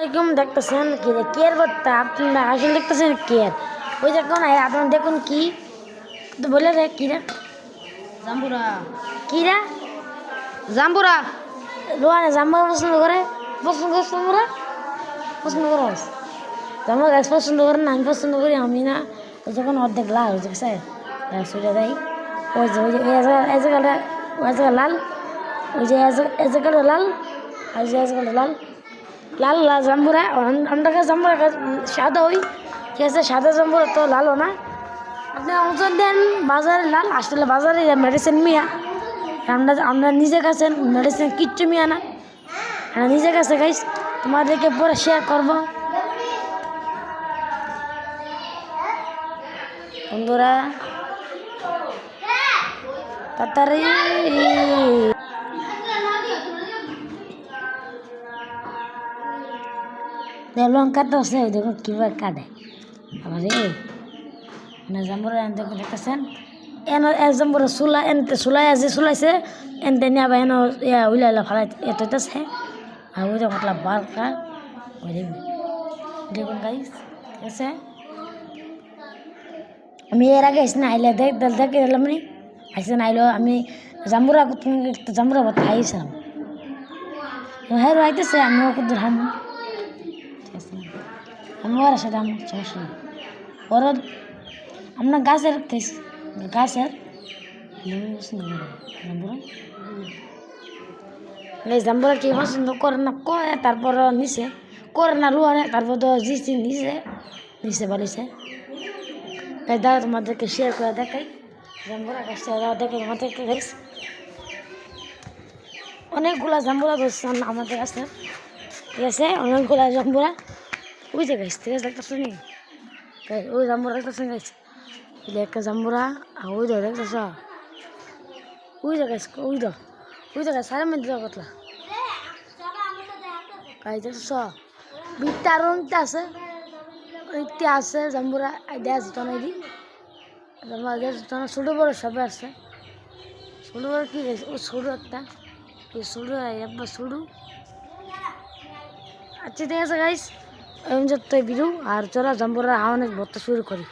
এরকম দেখতেছেন কি রে কেয়ার করতে আপনারা আসলে দেখতেছেন কেয়ার ওই দেখুন আপনারা দেখুন কি তো বলে রে কিরা জাম্বুরা কিরা জাম্বুরা রোহানে জাম্বুরা পছন্দ করে তোমরা পছন্দ করো জাম্বুরা গাছ পছন্দ করেন না আমি পছন্দ করি আমি না ওই যখন অর্ধেক লাল হয়ে গেছে সেটা দেয় ওই যে ওই যে এই জায়গাটা লাল ওই যে এই জায়গাটা লাল আর যে এই জায়গাটা লাল লাল লাল জাম্বুরা আমরা কাছে জাম্বুরা সাদা ওই ঠিক আছে সাদা জাম্বুরা তো লালও না আপনি ওজন দেন বাজারে লাল আসলে বাজারে মেডিসিন মিয়া আমরা নিজে কাছে মেডিসিন কিচ্ছু মিয়া না আমরা নিজে কাছে গাইস তোমাদেরকে পরে শেয়ার করবো বন্ধুরা তাড়াতাড়ি লঙ্কা তো আছে দেখুন কীভাবে কাটে আবার না জাম্বুরা দেখুন দেখতেছেন এন জাম্বুরা চুলা এনতে চুলাই আছে চুলাইছে এনতে নিয়ে আবার এন উইলা ফালাই এটাইতেছে আর ওই দেখুন বারকা ওই দেখুন গাইস ঠিক আছে আমি এর আগে আসি না আইলে দেখে এলাম নি আসছে না আইলো আমি জাম্বুরা কথা আইছিলাম হ্যাঁ আইতেছে আমিও কত হাম ঠিক আছে আমি ওর সাথে আমার সমস্যা নেই ওর আমরা গাছের গাছের জাম্বুরা কি পছন্দ করে না করে তারপর নিচে করে না লুয়ানে তারপর তো জিসি নিচে বলিছে তাই দাদা তোমাদেরকে শেয়ার করে দেখাই জাম্বুরা গাছটা দেখে তোমাদেরকে গাইস অনেকগুলা জাম্বুরা ধরছেন আমাদের কাছে ঠিক আছে অনেকগুলা জাম্বুরা ওই যে গাইস ঠিক আছে দেখতেছ নি ওই জাম্বুরা দেখতেছ গাইস একটা জাম্বুরা আর ওই ধর দেখতেছ ওই যে গাইস ওই গাছ সারা মিনিট কতলা গাইস দেখতেছ বিটটা আর আছে ওইটা আছে জাম্বুরা দেয়া যেত না এদিক ছোটো বড়ো সবে আছে ছোটো বড়ো কী গেছে ও ছোটো একটা ওই ছোটো একবার ছোটো আচ্ছা ঠিক আছে গাইস আমি যত বিরু আর চলো জাম্বুরা অনেক ভর্তা শুরু করি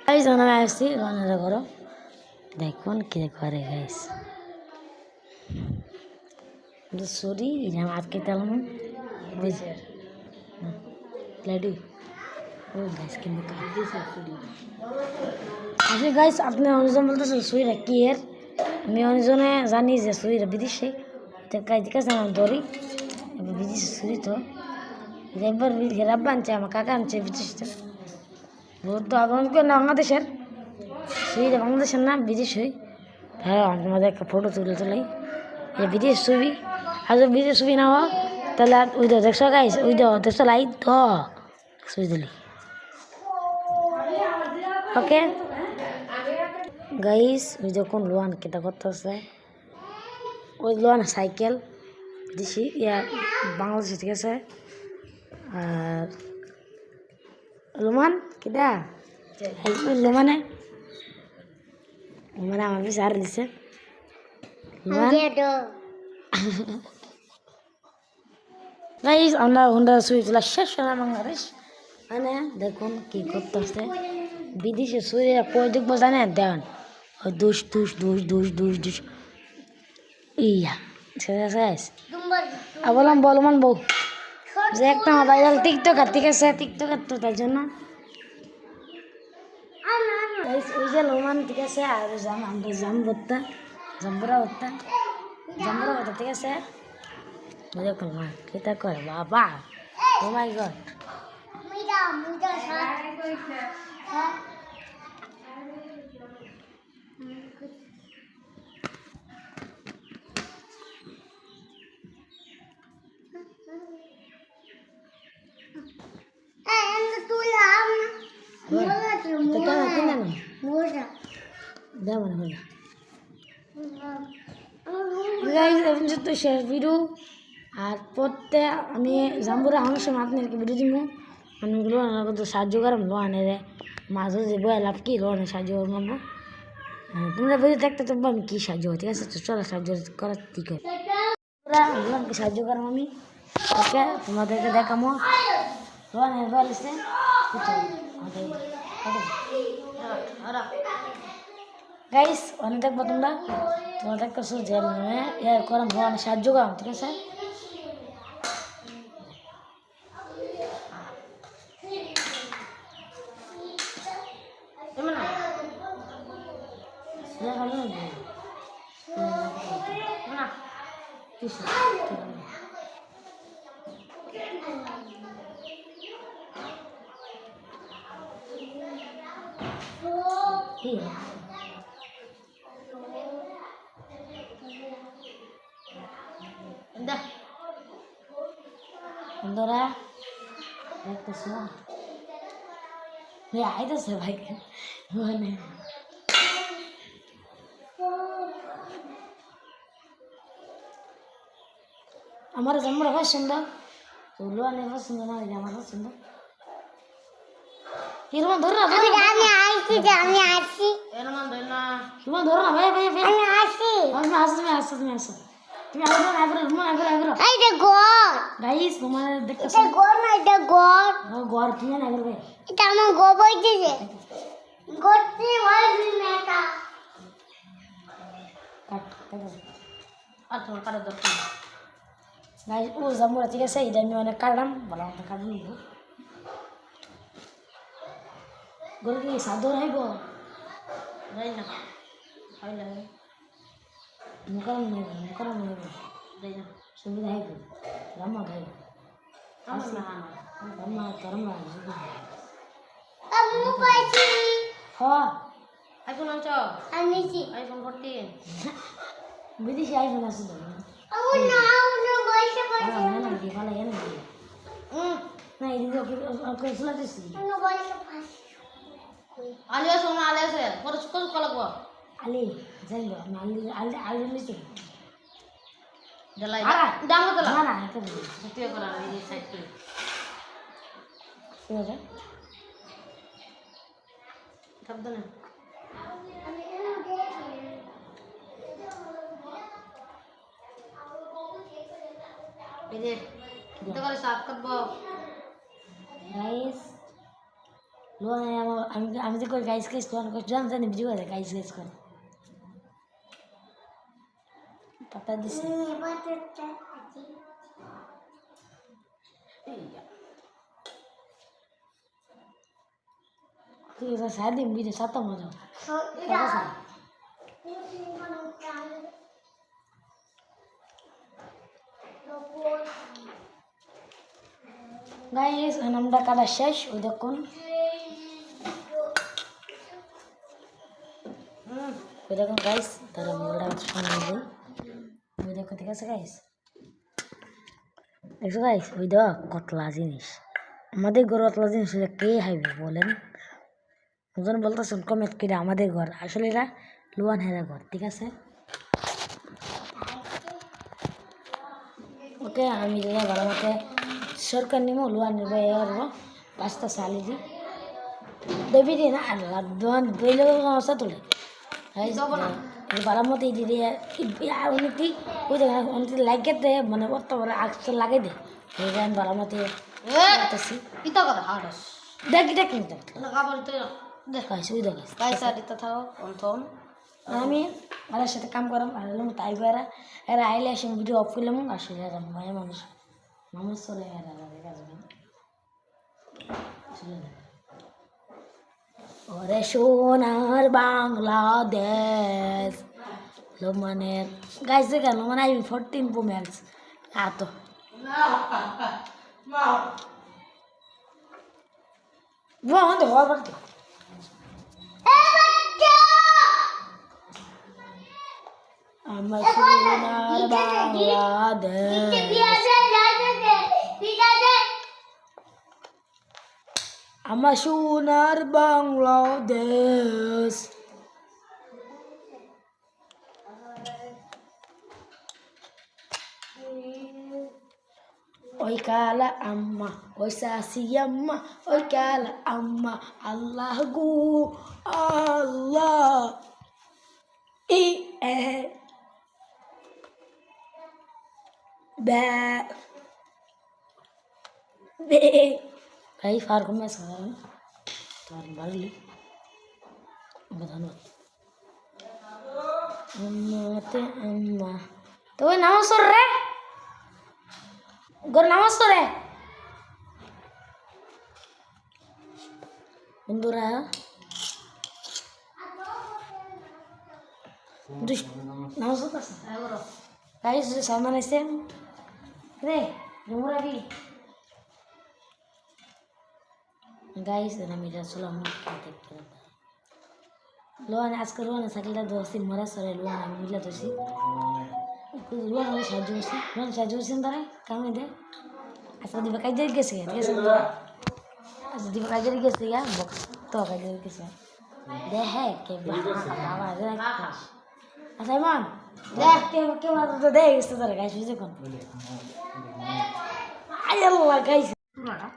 গাইস আমি আসছি রান্নার ঘর দেখুন কি করে গাইস সরি আজকে তেলাম বুঝছে লাডু গাইস কিন্তু আসলে গাইস আপনি অনেকজন বলতেছেন সুইরা কি এর আমি অনেকজনে জানি যে সুইরা বিদেশে তো কাজ কাছে আমার ধরি এবার বিদেশে সুরি তো একবার রাব্বা আনছে আমার কাকা আনছে বিদেশে বহুত তো আবার না বাংলাদেশের সুইরা বাংলাদেশের না বিদেশ হই হ্যাঁ আমাদের একটা ফটো তুলে তোলাই যে বিদেশ ছবি আর যদি বিদেশ ছবি না হওয়া তাহলে আর ওই দেখছো গাইস ওই দেখছো লাই তো সুই দিলি ওকে গাইস ওই যখন লোয়ান কেটা করতেছে ওই লোয়ান সাইকেল দিছি বাংলাদেশে ঠিক আছে আর লোমান কেটা লোমানে মানে আমার বেশি আর দিছে গাইস আমরা হুন্ডা সুই তোলা শেষ হলাম বাংলাদেশ মানে দেখুন কি করতেছে বিদেশে সুইরা কই দেখবো জানে দেন ওই দুষ ইয়া শেষ আর বললাম বলমান বউ যে একটা মোবাইল টিকটকার ঠিক আছে টিকটকার তো তাই জন্য ওই যে লোমান ঠিক আছে আর আমরা জাম্বুরা হত্যা ঠিক আছে দেখুন মা কেটা করে বাবা ও মাই গড তো শেষ ভিডিও আর পড়তে আমি জাম্বুরা আমার সময় আপনাদেরকে ভিডিও দিব আমি লোহানের সাহায্য করাম লোহানের মাছ হচ্ছে বয়া লাভ কি লোহানের সাহায্য করবো তোমরা ভিডিও দেখতে তো আমি কী সাহায্য হয় ঠিক আছে তো চলো সাহায্য করার ঠিক হয় লোহানকে সাহায্য করাম আমি ওকে তোমাদেরকে দেখামো রোহান হেরবার লিস্টে গাইস অনেক দেখবো তোমরা দেখতেছো যে করাম রোহান সাহায্য করাম ঠিক আছে বন্ধুরা দেখতেছো আইতেছে ভাই মানে আমার জামার পছন্দ তো লোয়ানের পছন্দ না হইলে আমার পছন্দ হিরমান ধরো না আমি আসছি হিরমান ধরো না ভাই ভাই ভাই আমি আসছি তুমি আসো তুমি আগে রুমান এই যে ঘর গাইস তোমার দেখতেছো এটা ঘর না এটা ঘর ঘর তুমি না করবে এটা আমার ঘর বইতেছে ঘরটি ওই মেটা কাট আর তোমার কাটার দরকার গাইস ও জামুরা ঠিক আছে এটা আমি অনেক কাটলাম ভালো মতো কাটলাম গরু কি সাদর হইব যাই না হইলে মুকারম নেব যাই না সুবিধা হইব রামা হইব রামা আম্মু পাইছি হ্যাঁ আইফোন আনছো আনিছি আইফোন 14 বিদেশি আইফোন আছে তো আম্মু না বইসে বইসে না কি ভালো এনে না এদিকে ওকে শুনাতেছি আম্মু বইসে পাস আলিয়া সোনা আলিয়া সে পরে সুকো লাগবো আলি যাই গো আলি নিচে দলাই দাম কত না না এটা তুই করা এই সাইড করে ঠিক আছে শব্দ না এই যে কত করে সাফ করবো গাইস লোনে আমি তো কই গাইস কেস লোন কই জানি ভিডিও করে গাইস কেস করে পাতা দিছে ঠিক আছে সারাদিন ভিডিও সাত মজা গাইস আমরা কাটা শেষ ওই দেখুন ওই দেখুন গাইস তারা মোড়া শুনে দিই ওই দেখো ঠিক আছে গাইস দেখছো গাইস ওই দেখ কতলা জিনিস আমাদের ঘর অতলা জিনিস কে হাইবে বলেন ওজন বলতেছেন কমেন্ট করে আমাদের ঘর আসলে এরা লোয়ান হেরা ঘর ঠিক আছে ওকে আমি দাদা ভালো মতো সরকার নিমো লোয়ান নিব এরবো পাঁচটা সালি দি দেবী দিন আল্লাহ দোয়ান বইলে সমস্যা তোলে ভালো মতো দিদি অনেকটি ওই দেখেন অনেকটি লাগিয়ে দেয় মানে অত বড় আগে লাগে দে আমি ভালো মতো ইতা কথা হাড়স দেখি দেখি খাবার তো দেখাইছি ওই দেখাইছি পয়সা দিতে থাকো অন্তম আমি আমার সাথে কাম করাম আর তাই এরা এরা আইলে এসে ভিডিও অফ করলাম আসলে এরা মায়ের মানুষ মানুষ চলে এরা আসবেন ওরে সোনার বাংলাদেশ লোমানের গাইছে কেন মানে আই 14 Pro Max তো বন্ধ হওয়ার পর আমার সোনার বাংলাদেশ আমার সোনার বাংলাদেশ ওই কালা আম্মা ওই সাসি আম্মা ওই কালা আম্মা আল্লাহ গো আল্লাহ ই এ ব্যা ভাই ফার কমে আছে তোমার বাড়লি ধন্যবাদ আম্মা তো ওই নামাজ পড় রে গোর নামাজ পড়ে বন্ধুরা নামাজ পড়তেছে গাইস সালমান আইছে রে রুমরাবি গাইস আমি রাসূলুল্লাহ দেখতে লোহান আজকে লোহান সাইকেলটা দোষি মরা সরে লোহান আমি মিলে দোষি লোহান আমি সাহায্য করছি লোহান সাহায্য করছেন তারা কামে দে আজকে দিবা কাজে গেছে গেছে আজকে দিবা কাজে গেছে ইয়া বক্স তো কাজে গেছে দে হ্যাঁ কে বাবা দেখ আচ্ছা ইমান দেখ কে বাবা দে গেছে তারা গাইস বুঝে কোন আয় আল্লাহ গাইস পুরাটা